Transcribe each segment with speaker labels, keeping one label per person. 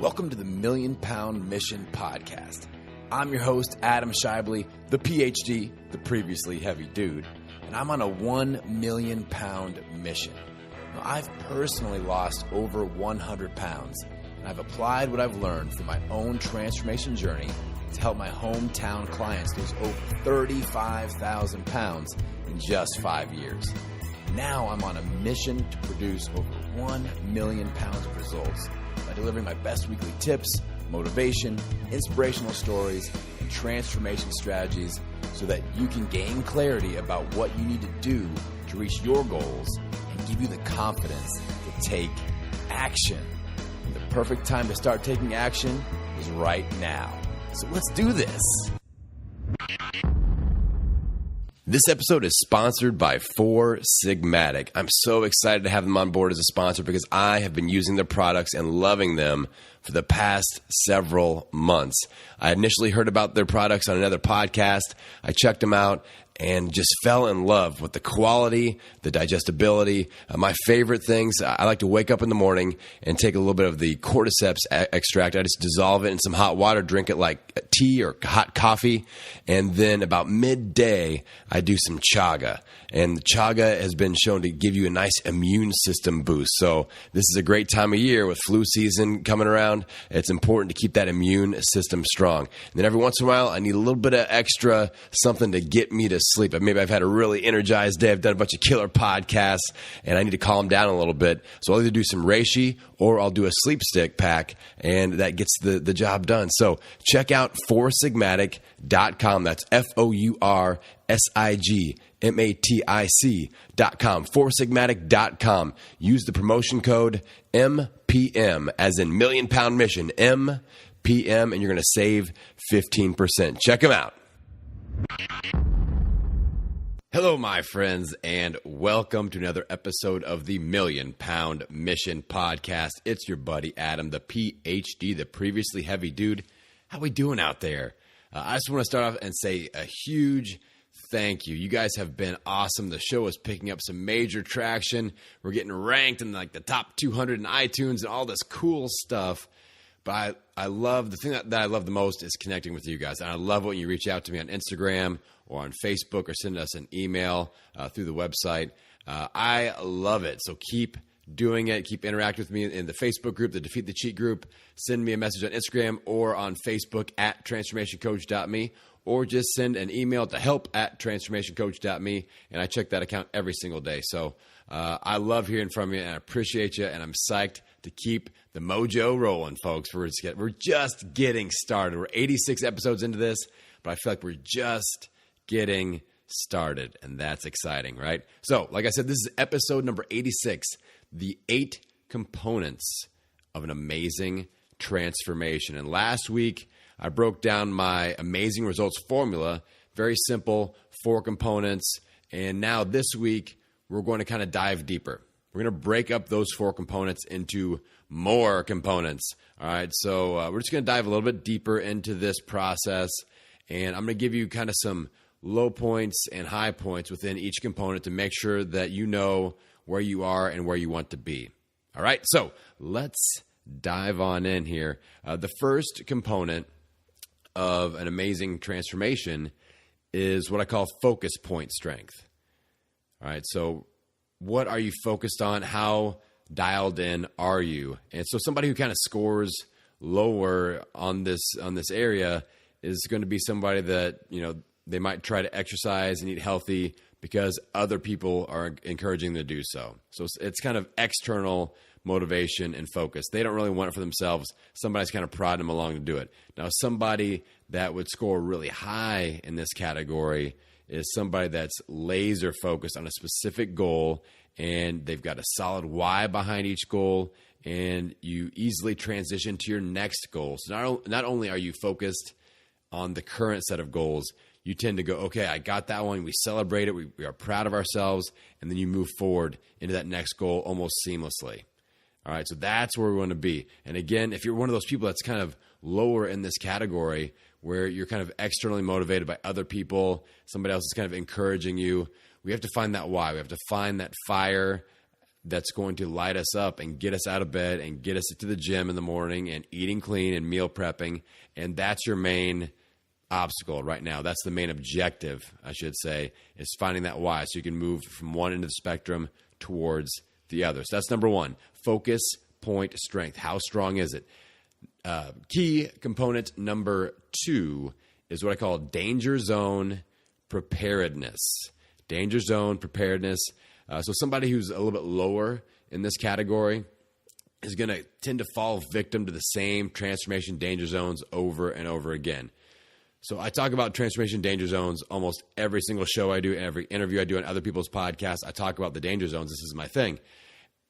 Speaker 1: Welcome to the Million Pound Mission Podcast. I'm your host, Adam Shively, the PhD, the previously heavy dude, and I'm on a 1 million pound mission. Now, I've personally lost over 100 pounds, and I've applied what I've learned through my own transformation journey to help my hometown clients lose over 35,000 pounds in just 5 years. Now I'm on a mission to produce over 1 million pounds of results by delivering my best weekly tips, motivation, inspirational stories, and transformation strategies so that you can gain clarity about what you need to do to reach your goals and give you the confidence to take action. And the perfect time to start taking action is right now. So let's do this. This episode is sponsored by Four Sigmatic. I'm so excited to have them on board as a sponsor because I have been using their products and loving them for the past several months. I initially heard about their products on another podcast. I checked them out and just fell in love with the quality, the digestibility. My favorite things, I like to wake up in the morning and take a little bit of the cordyceps extract. I just dissolve it in some hot water, drink it like tea or hot coffee. And then about midday, I do some chaga. And chaga has been shown to give you a nice immune system boost. So this is a great time of year with flu season coming around. It's important to keep that immune system strong. And then every once in a while, I need a little bit of extra something to get me to sleep. Maybe I've had a really energized day. I've done a bunch of killer podcasts and I need to calm down a little bit. So I'll either do some reishi or I'll do a sleep stick pack and that gets the job done. So check out foursigmatic.com. That's FOURSIGMATIC.com. Foursigmatic.com. Use the promotion code MPM as in Million Pound Mission, MPM, and you're going to save 15%. Check them out. Hello, my friends, and welcome to another episode of the Million Pound Mission Podcast. It's your buddy Adam, the PhD, the previously heavy dude. How we doing out there? I just want to start off and say a huge thank you. You guys have been awesome. The show is picking up some major traction. We're getting ranked in like the top 200 in iTunes and all this cool stuff. But I love, the thing that I love the most is connecting with you guys. And I love when you reach out to me on Instagram or on Facebook or send us an email through the website. I love it. So keep doing it. Keep interacting with me in the Facebook group, the Defeat the Cheat group. Send me a message on Instagram or on Facebook at transformationcoach.me, or just send an email to help@transformationcoach.me, and I check that account every single day. So I love hearing from you, and I appreciate you, and I'm psyched to keep the mojo rolling, folks. We're just getting started. We're 86 episodes into this, but I feel like we're just getting started, and that's exciting, right? So, like I said, this is episode number 86, the 8 components of an amazing transformation. And last week, I broke down my amazing results formula, very simple, 4 components. And now this week, we're going to kind of dive deeper. We're going to break up those 4 components into more components. All right, so we're just going to dive a little bit deeper into this process. And I'm going to give you kind of some low points and high points within each component to make sure that you know where you are and where you want to be. All right, so let's dive on in here. The first component of an amazing transformation is what I call focus point strength. All right, so what are you focused on? How dialed in are you? And so somebody who kind of scores lower on this area is going to be somebody that, you know, they might try to exercise and eat healthy because other people are encouraging them to do so. So it's kind of external motivation and focus. They don't really want it for themselves. Somebody's kind of prodding them along to do it. Now, somebody that would score really high in this category is somebody that's laser focused on a specific goal, and they've got a solid why behind each goal, and you easily transition to your next goal. So not only are you focused on the current set of goals, you tend to go, okay, I got that one. We celebrate it. We are proud of ourselves. And then you move forward into that next goal almost seamlessly. All right, so that's where we want to be. And again, if you're one of those people that's kind of lower in this category where you're kind of externally motivated by other people, somebody else is kind of encouraging you, we have to find that why. We have to find that fire that's going to light us up and get us out of bed and get us to the gym in the morning and eating clean and meal prepping. And that's your main obstacle right now. That's the main objective, I should say, is finding that why so you can move from one end of the spectrum towards the other. So that's number one. Focus, point, strength. How strong is it? Key component number two is what I call danger zone preparedness. Danger zone preparedness. So somebody who's a little bit lower in this category is going to tend to fall victim to the same transformation danger zones over and over again. So I talk about transformation danger zones almost every single show I do, every interview I do on other people's podcasts. I talk about the danger zones. This is my thing.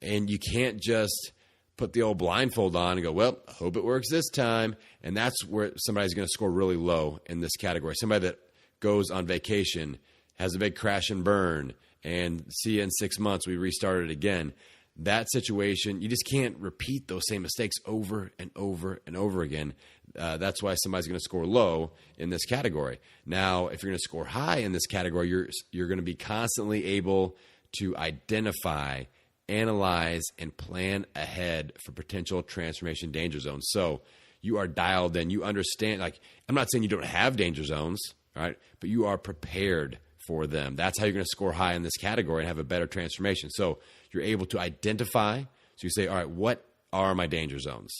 Speaker 1: And you can't just put the old blindfold on and go, well, I hope it works this time. And that's where somebody's going to score really low in this category. Somebody that goes on vacation, has a big crash and burn, and see you in 6 months, we restart it again. That situation, you just can't repeat those same mistakes over and over and over again. That's why somebody's going to score low in this category. Now, if you're going to score high in this category, you're going to be constantly able to identify, analyze, and plan ahead for potential transformation danger zones. So you are dialed in. You understand. Like, I'm not saying you don't have danger zones, right? But you are prepared for them. That's how you're going to score high in this category and have a better transformation. So you're able to identify. So you say, all right, what are my danger zones?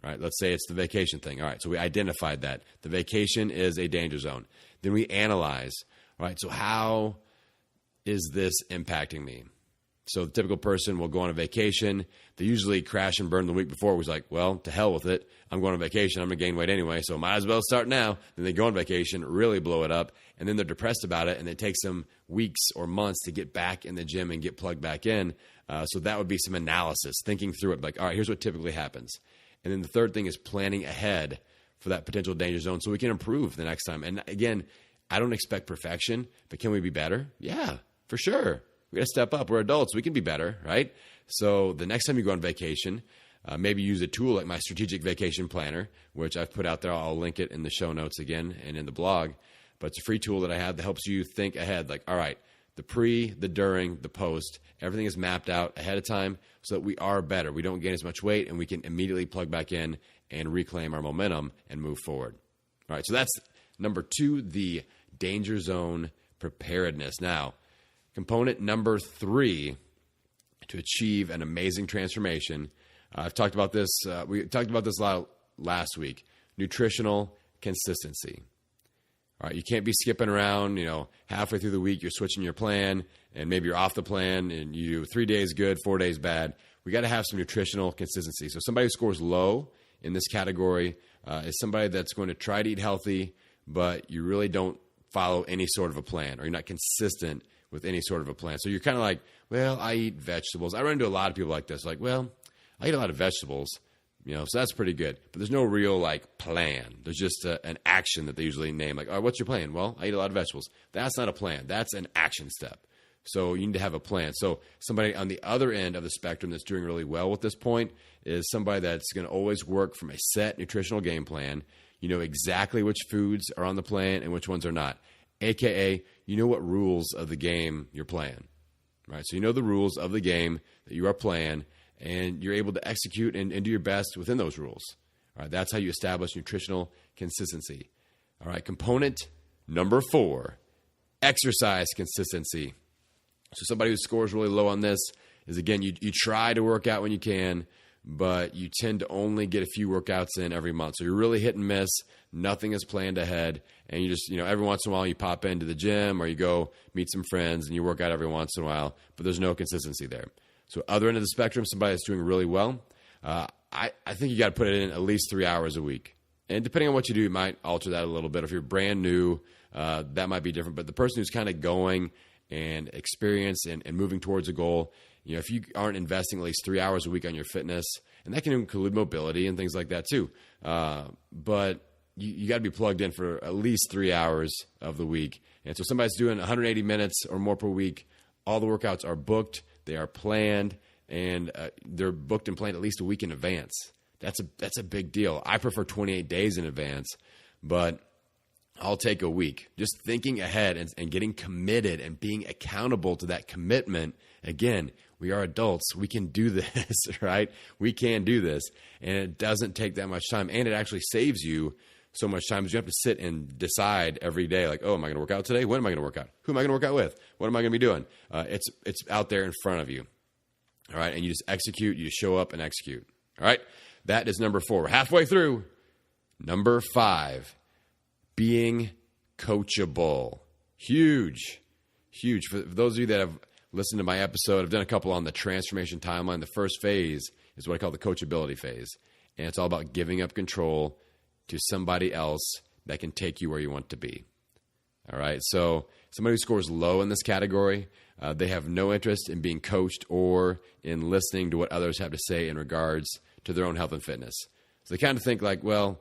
Speaker 1: All right, let's say it's the vacation thing. All right, so we identified that. The vacation is a danger zone. Then we analyze. All right, so how is this impacting me? So the typical person will go on a vacation. They usually crash and burn the week before. It was like, well, to hell with it. I'm going on vacation. I'm going to gain weight anyway, so might as well start now. Then they go on vacation, really blow it up, and then they're depressed about it, and it takes them weeks or months to get back in the gym and get plugged back in. So that would be some analysis, thinking through it. Like, all right, here's what typically happens. And then the third thing is planning ahead for that potential danger zone so we can improve the next time. And again, I don't expect perfection, but can we be better? Yeah, for sure. We got to step up. We're adults. We can be better, right? So the next time you go on vacation, maybe use a tool like my strategic vacation planner, which I've put out there. I'll link it in the show notes again and in the blog. But it's a free tool that I have that helps you think ahead. Like, all right, the pre, the during, the post, everything is mapped out ahead of time so that we are better. We don't gain as much weight, and we can immediately plug back in and reclaim our momentum and move forward. All right, so that's number two, the danger zone preparedness. Now, component number three to achieve an amazing transformation. I've talked about this. We talked about this a lot last week. Nutritional consistency. All right, you can't be skipping around, halfway through the week, you're switching your plan, and maybe you're off the plan, and you do 3 days good, 4 days bad. We got to have some nutritional consistency. So somebody who scores low in this category is somebody that's going to try to eat healthy, but you really don't follow any sort of a plan, or you're not consistent with any sort of a plan. So you're kind of like, well, I eat vegetables. I run into a lot of people like this, like, well, I eat a lot of vegetables, so that's pretty good. But there's no real plan. There's just an action that they usually name. Like, oh, what's your plan? Well, I eat a lot of vegetables. That's not a plan. That's an action step. So you need to have a plan. So somebody on the other end of the spectrum that's doing really well with this point is somebody that's going to always work from a set nutritional game plan. You know exactly which foods are on the plan and which ones are not. AKA, you know what rules of the game you're playing, right? So you know the rules of the game that you are playing, and you're able to execute and do your best within those rules. All right, that's how you establish nutritional consistency. All right, component number 4, exercise consistency. So somebody who scores really low on this is, again, you try to work out when you can, but you tend to only get a few workouts in every month. So you're really hit and miss. Nothing is planned ahead. And you just, every once in a while you pop into the gym or you go meet some friends and you work out every once in a while, but there's no consistency there. So other end of the spectrum, somebody that's doing really well, I think you got to put it in at least 3 hours a week. And depending on what you do, you might alter that a little bit. If you're brand new, that might be different. But the person who's kind of going and experienced and moving towards a goal, if you aren't investing at least 3 hours a week on your fitness, and that can include mobility and things like that too. But you got to be plugged in for at least 3 hours of the week. And so somebody's doing 180 minutes or more per week. All the workouts are booked. They are planned, and they're booked and planned at least a week in advance. That's a big deal. I prefer 28 days in advance, but I'll take a week. Just thinking ahead and getting committed and being accountable to that commitment. Again, We are adults. We can do this, right? We can do this. And it doesn't take that much time. And it actually saves you so much time because you have to sit and decide every day, like, oh, am I going to work out today? When am I going to work out? Who am I going to work out with? What am I going to be doing? It's out there in front of you. All right. And you just execute, you just show up and execute. All right. That is number 4. We're halfway through. Number 5, being coachable. Huge. For those of you that have listened to my episode, I've done a couple on the transformation timeline. The first phase is what I call the coachability phase. And it's all about giving up control to somebody else that can take you where you want to be. All right. So somebody who scores low in this category, they have no interest in being coached or in listening to what others have to say in regards to their own health and fitness. So they kind of think like, well,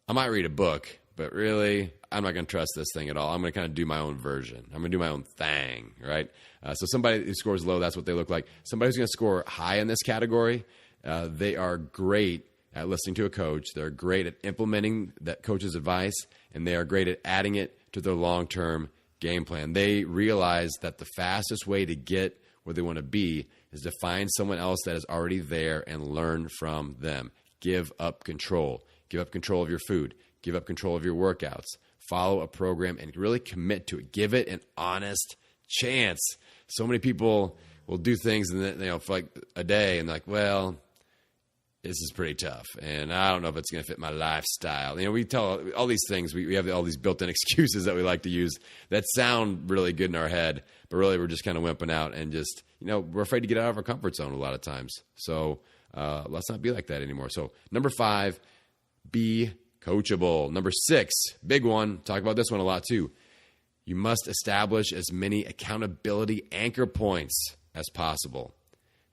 Speaker 1: I might read a book, but really, I'm not going to trust this thing at all. I'm going to kind of do my own version. I'm going to do my own thing, right? So somebody who scores low, that's what they look like. Somebody who's going to score high in this category, they are great at listening to a coach. They're great at implementing that coach's advice, and they are great at adding it to their long-term game plan. They realize that the fastest way to get where they want to be is to find someone else that is already there and learn from them. Give up control. Give up control of your food. Give up control of your workouts. Follow a program and really commit to it. Give it an honest chance. So many people will do things and then, for like a day and like, well, this is pretty tough, and I don't know if it's going to fit my lifestyle. We tell all these things. We have all these built-in excuses that we like to use that sound really good in our head, but really we're just kind of wimping out and just, we're afraid to get out of our comfort zone a lot of times. So let's not be like that anymore. So number 5, be coachable. Number 6, big one. Talk about this one a lot too. You must establish as many accountability anchor points as possible.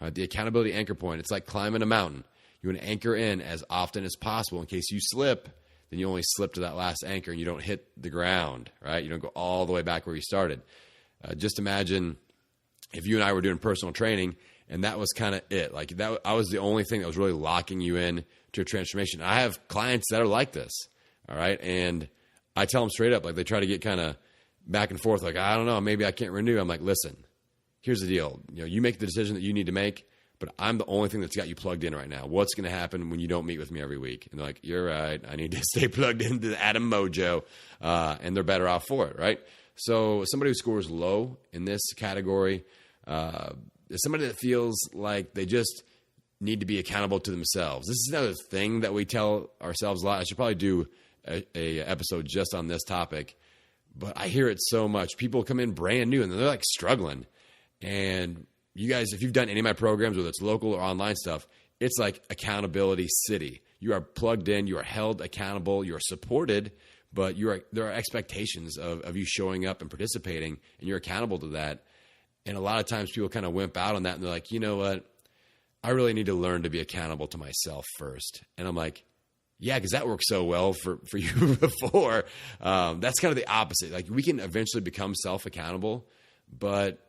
Speaker 1: The accountability anchor point, it's like climbing a mountain. You want to anchor in as often as possible. In case you slip, then you only slip to that last anchor and you don't hit the ground, right? You don't go all the way back where you started. Just imagine if you and I were doing personal training and that was kind of it. Like I was the only thing that was really locking you in to a transformation. I have clients that are like this, all right? And I tell them straight up, like they try to get kind of back and forth, like, I don't know, maybe I can't renew. I'm like, listen, here's the deal. You make the decision that you need to make, but I'm the only thing that's got you plugged in right now. What's going to happen when you don't meet with me every week? And they're like, you're right. I need to stay plugged into the Adam Mojo. And they're better off for it, right? So somebody who scores low in this category is somebody that feels like they just need to be accountable to themselves. This is another thing that we tell ourselves a lot. I should probably do a episode just on this topic, but I hear it so much. People come in brand new and they're like struggling. And you guys, if you've done any of my programs, whether it's local or online stuff, it's like accountability city. You are plugged in, you are held accountable, you are supported, but there are expectations of you showing up and participating, and you're accountable to that. And a lot of times people kind of wimp out on that, and they're like, you know what? I really need to learn to be accountable to myself first. And I'm like, yeah, because that worked so well for you before. That's kind of the opposite. Like we can eventually become self-accountable, but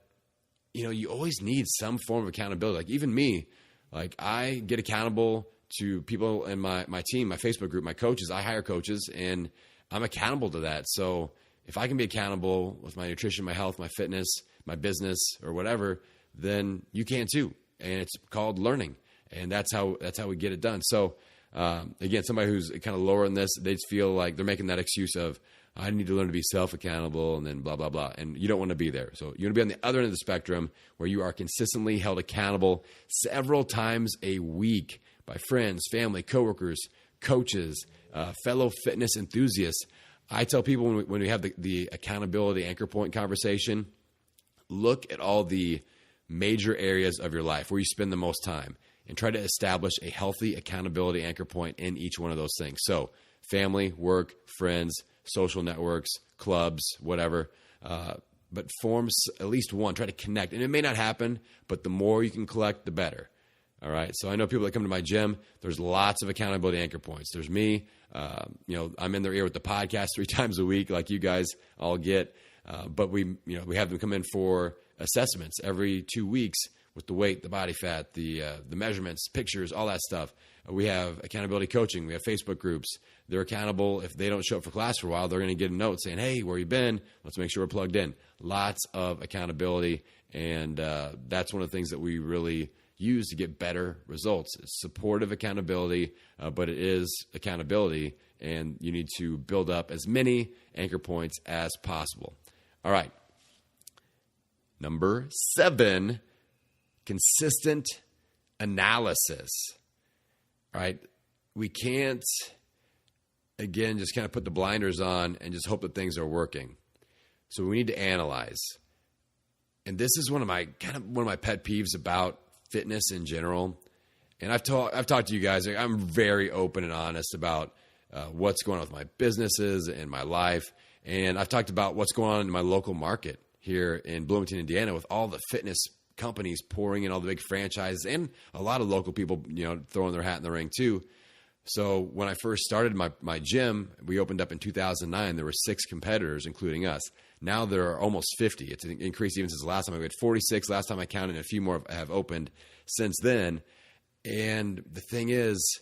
Speaker 1: you always need some form of accountability. Like even me, like I get accountable to people in my team, my Facebook group, my coaches. I hire coaches and I'm accountable to that. So if I can be accountable with my nutrition, my health, my fitness, my business or whatever, then you can too. And it's called learning. And that's how we get it done. So again, somebody who's kind of lower in this, they just feel like they're making that excuse of, I need to learn to be self-accountable and then blah, blah, blah. And you don't want to be there. So you want to be on the other end of the spectrum where you are consistently held accountable several times a week by friends, family, coworkers, coaches, fellow fitness enthusiasts. I tell people when we have the accountability anchor point conversation, look at all the major areas of your life where you spend the most time and try to establish a healthy accountability anchor point in each one of those things. So family, work, friends, social networks, clubs, whatever, but form at least one. Try to connect. And it may not happen, but the more you can collect, the better. All right. So I know people that come to my gym, there's lots of accountability anchor points. There's me, I'm in their ear with the podcast 3 times a week, like you guys all get. But we have them come in for assessments every 2 weeks with the weight, the body fat, the measurements, pictures, all that stuff. We have accountability coaching. We have Facebook groups. They're accountable. If they don't show up for class for a while, they're going to get a note saying, hey, where you been? Let's make sure we're plugged in. Lots of accountability. And that's one of the things that we really use to get better results. It's supportive accountability, but it is accountability, and you need to build up as many anchor points as possible. All right. Number 7, consistent analysis. All right. We can't, again, just kind of put the blinders on and just hope that things are working. So we need to analyze. And this is one of my pet peeves about fitness in general. And I've talked to you guys. I'm very open and honest about what's going on with my businesses and my life. And I've talked about what's going on in my local market here in Bloomington, Indiana, with all the fitness companies pouring in, all the big franchises, and a lot of local people, throwing their hat in the ring too. So when I first started my gym, we opened up in 2009. There were 6 competitors, including us. Now there are almost 50. It's increased even since the last time. We had 46 last time I counted, and a few more have opened since then. And the thing is,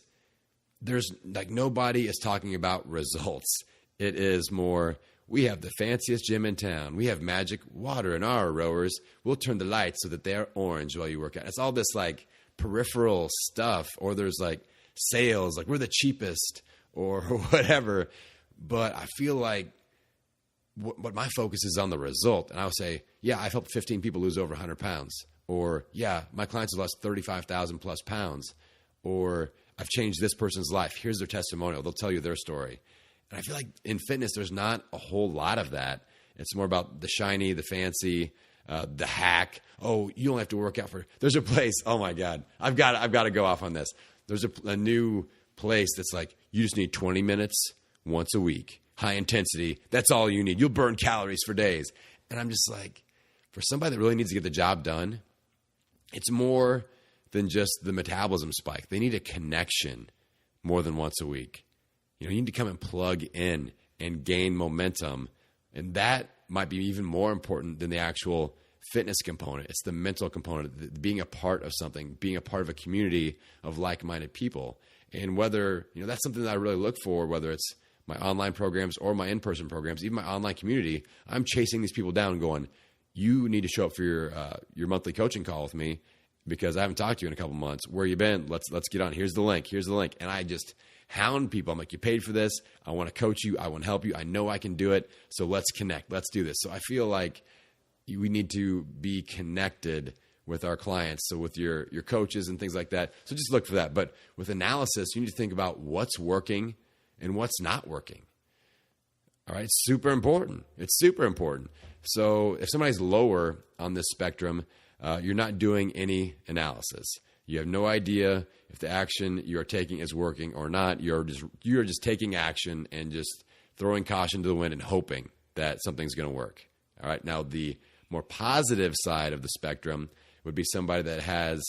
Speaker 1: there's nobody is talking about results. It is more, we have the fanciest gym in town. We have magic water in our rowers. We'll turn the lights so that they're orange while you work out. It's all this peripheral stuff, or there's sales, we're the cheapest or whatever. But I feel like what my focus is on the result. And I'll say, yeah, I've helped 15 people lose over 100 pounds. Or, yeah, my clients have lost 35,000 plus pounds. Or I've changed this person's life. Here's their testimonial. They'll tell you their story. And I feel like in fitness, there's not a whole lot of that. It's more about the shiny, the fancy, the hack. Oh, you only have to work out there's a place. Oh my God. I've got to go off on this. There's a new place that's you just need 20 minutes once a week. High intensity. That's all you need. You'll burn calories for days. And I'm just for somebody that really needs to get the job done, it's more than just the metabolism spike. They need a connection more than once a week. You need to come and plug in and gain momentum. And that might be even more important than the actual fitness component. It's the mental component, being a part of something, being a part of a community of like-minded people. And whether, that's something that I really look for, whether it's my online programs or my in-person programs, even my online community, I'm chasing these people down going, you need to show up for your monthly coaching call with me because I haven't talked to you in a couple months. Where you been? Let's get on. Here's the link. And I just hound people. I'm like, you paid for this. I want to coach you. I want to help you. I know I can do it. So let's connect. Let's do this. So I feel like we need to be connected with our clients. So with your coaches and things like that. So just look for that. But with analysis, you need to think about what's working and what's not working. All right. It's super important. So if somebody's lower on this spectrum, you're not doing any analysis. You have no idea if the action you are taking is working or not. You're just taking action and just throwing caution to the wind and hoping that something's going to work. All right. Now, the more positive side of the spectrum would be somebody that has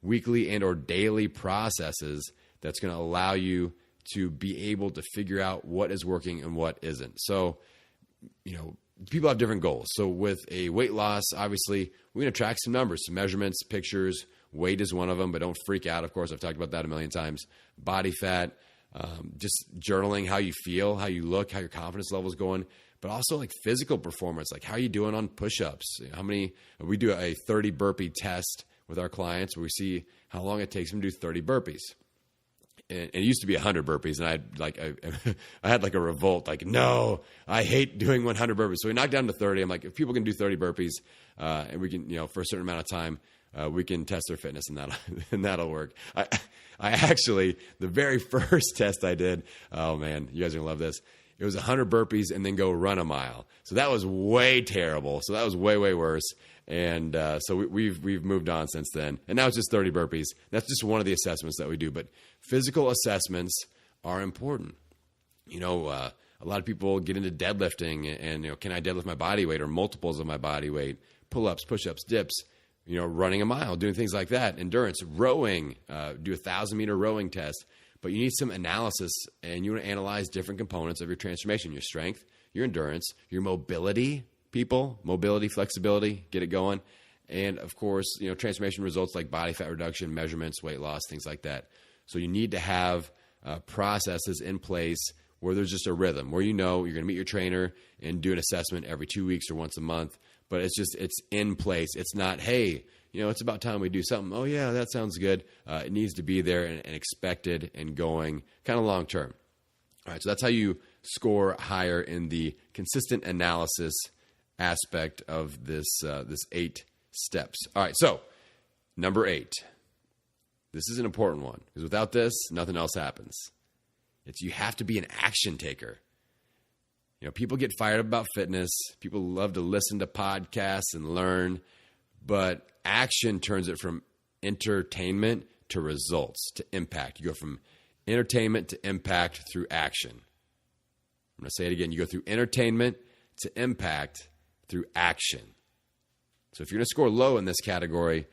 Speaker 1: weekly and or daily processes that's going to allow you to be able to figure out what is working and what isn't. So, people have different goals. So with a weight loss, obviously, we're going to track some numbers, some measurements, pictures. Weight is one of them, but don't freak out. Of course, I've talked about that a million times. Body fat, just journaling how you feel, how you look, how your confidence level is going, but also physical performance, how are you doing on push-ups? We do a 30 burpee test with our clients where we see how long it takes them to do 30 burpees. And it used to be 100 burpees, and I had a revolt. No, I hate doing 100 burpees. So we knocked down to 30. I'm like, if people can do 30 burpees, and we can, for a certain amount of time, we can test their fitness, and that'll work. I actually, the very first test I did, oh man, you guys are gonna love this. It was 100 burpees and then go run a mile. So that was way terrible. So that was way, way worse. And so we've moved on since then. And now it's just 30 burpees. That's just one of the assessments that we do. But physical assessments are important. A lot of people get into deadlifting and can I deadlift my body weight or multiples of my body weight, pull-ups, push-ups, dips, running a mile, doing things like that, endurance, rowing, do a 1,000-meter rowing test. But you need some analysis, and you want to analyze different components of your transformation, your strength, your endurance, your mobility, mobility, flexibility, get it going. And of course, transformation results like body fat reduction, measurements, weight loss, things like that. So you need to have processes in place where there's just a rhythm, where you know you're going to meet your trainer and do an assessment every 2 weeks or once a month. But it's in place. It's not, hey, it's about time we do something. Oh, yeah, that sounds good. It needs to be there and expected and going kind of long term. All right, so that's how you score higher in the consistent analysis aspect of this 8 steps. All right, so number 8. This is an important one because without this, nothing else happens. You have to be an action taker. People get fired up about fitness. People love to listen to podcasts and learn, but action turns it from entertainment to results, to impact. You go from entertainment to impact through action. I'm going to say it again. You go through entertainment to impact through action. So if you're going to score low in this category,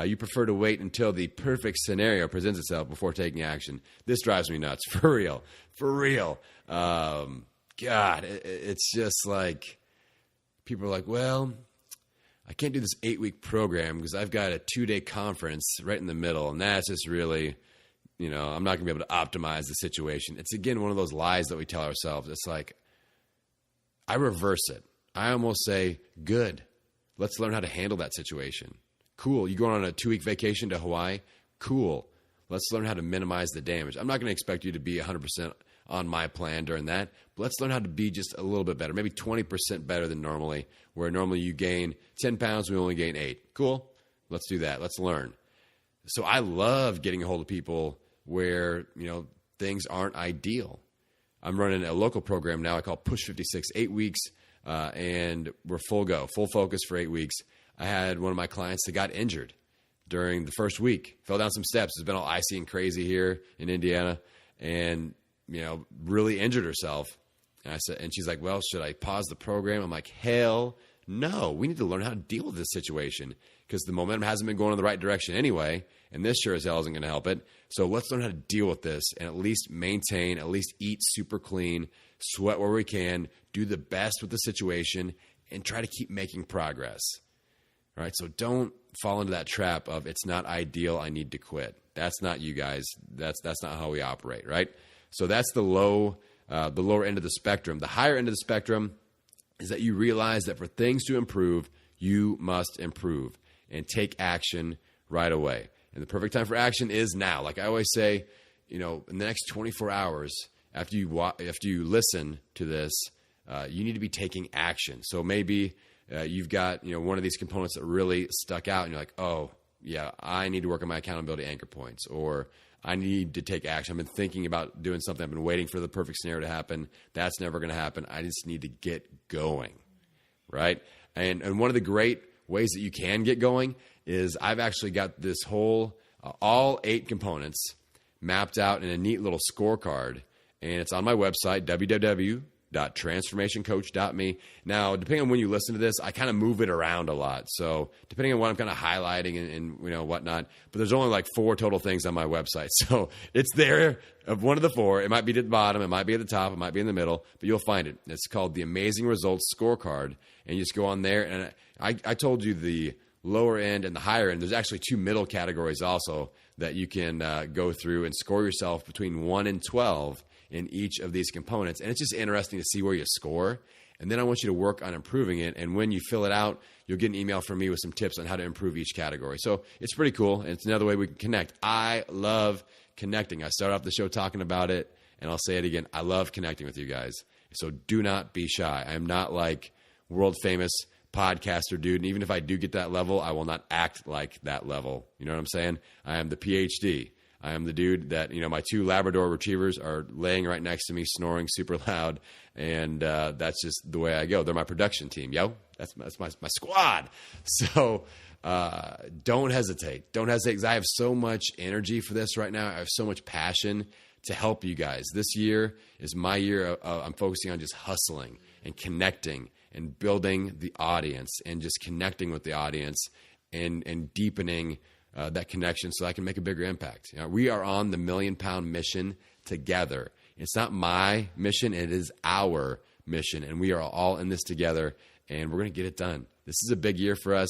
Speaker 1: you prefer to wait until the perfect scenario presents itself before taking action. This drives me nuts. For real. For real. God, it's just like people are like, well, I can't do this 8-week program because I've got a 2-day conference right in the middle. And that's just really, I'm not going to be able to optimize the situation. It's, again, one of those lies that we tell ourselves. It's like, I reverse it. I almost say, good, let's learn how to handle that situation. Cool. You going on a 2-week vacation to Hawaii? Cool. Let's learn how to minimize the damage. I'm not going to expect you to be 100% on my plan during that, but let's learn how to be just a little bit better, maybe 20% better than normally, where normally you gain 10 pounds, we only gain 8. Cool. Let's do that. Let's learn. So I love getting a hold of people where, things aren't ideal. I'm running a local program now I call Push 56, 8 weeks, and we're full go, full focus for 8 weeks. I had one of my clients that got injured during the first week, fell down some steps. It's been all icy and crazy here in Indiana, and really injured herself. And she's like, well, should I pause the program? I'm like, hell no. We need to learn how to deal with this situation because the momentum hasn't been going in the right direction anyway, and this sure as hell isn't going to help it. So let's learn how to deal with this and at least maintain, at least eat super clean, sweat where we can, do the best with the situation, and try to keep making progress. All right, so don't fall into that trap of it's not ideal, I need to quit. That's not you guys. That's not how we operate, right? So that's the lower end of the spectrum. The higher end of the spectrum is that you realize that for things to improve, you must improve and take action right away. And the perfect time for action is now. Like I always say, in the next 24 hours after you listen to this, you need to be taking action. So maybe you've got one of these components that really stuck out, and you're like, oh yeah, I need to work on my accountability anchor points, or I need to take action. I've been thinking about doing something. I've been waiting for the perfect scenario to happen. That's never going to happen. I just need to get going, right? And one of the great ways that you can get going is I've actually got this whole, all 8 components mapped out in a neat little scorecard, and it's on my website, www.transformationcoach.me. Now, depending on when you listen to this, I kind of move it around a lot. So depending on what I'm kind of highlighting and whatnot, but there's only like 4 total things on my website. So it's there of one of the 4. It might be at the bottom. It might be at the top. It might be in the middle, but you'll find it. It's called the Amazing Results Scorecard. And you just go on there. And I told you the lower end and the higher end. There's actually 2 middle categories also that you can go through and score yourself between 1 and 12 in each of these components. And it's just interesting to see where you score. And then I want you to work on improving it. And when you fill it out, you'll get an email from me with some tips on how to improve each category. So it's pretty cool. And it's another way we can connect. I love connecting. I started off the show talking about it, and I'll say it again. I love connecting with you guys. So do not be shy. I'm not like world famous podcaster dude. And even if I do get that level, I will not act like that level. You know what I'm saying? I am the PhD. I am the dude that, my 2 Labrador retrievers are laying right next to me, snoring super loud. And that's just the way I go. They're my production team. Yo, that's my squad. So don't hesitate. Don't hesitate because I have so much energy for this right now. I have so much passion to help you guys. This year is my year. I'm focusing on just hustling and connecting and building the audience and just connecting with the audience and deepening that connection so I can make a bigger impact. We are on the $1 million mission together. It's not my mission. It is our mission. And we are all in this together, and we're going to get it done. This is a big year for us.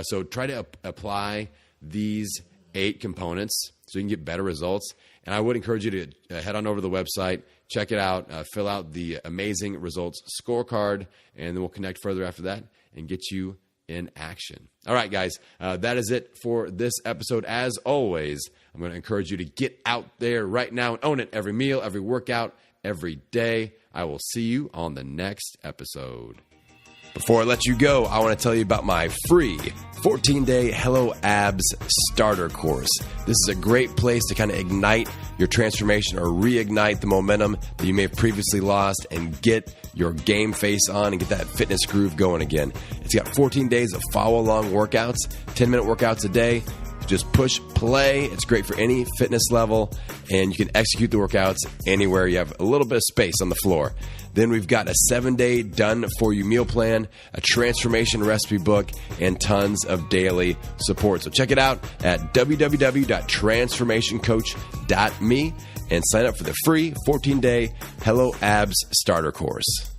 Speaker 1: So try to apply these 8 components so you can get better results. And I would encourage you to head on over to the website, check it out, fill out the amazing results scorecard, and then we'll connect further after that and get you in action. All right, guys, that is it for this episode. As always, I'm going to encourage you to get out there right now and own it every meal, every workout, every day. I will see you on the next episode. Before I let you go, I want to tell you about my free 14-day Hello Abs starter course. This is a great place to kind of ignite your transformation or reignite the momentum that you may have previously lost and get your game face on and get that fitness groove going again. It's got 14 days of follow-along workouts, 10-minute workouts a day. Just push play. It's great for any fitness level, and you can execute the workouts anywhere you have a little bit of space on the floor. Then we've got a 7-day done-for-you meal plan, a transformation recipe book, and tons of daily support. So check it out at www.transformationcoach.me and sign up for the free 14-day Hello Abs starter course.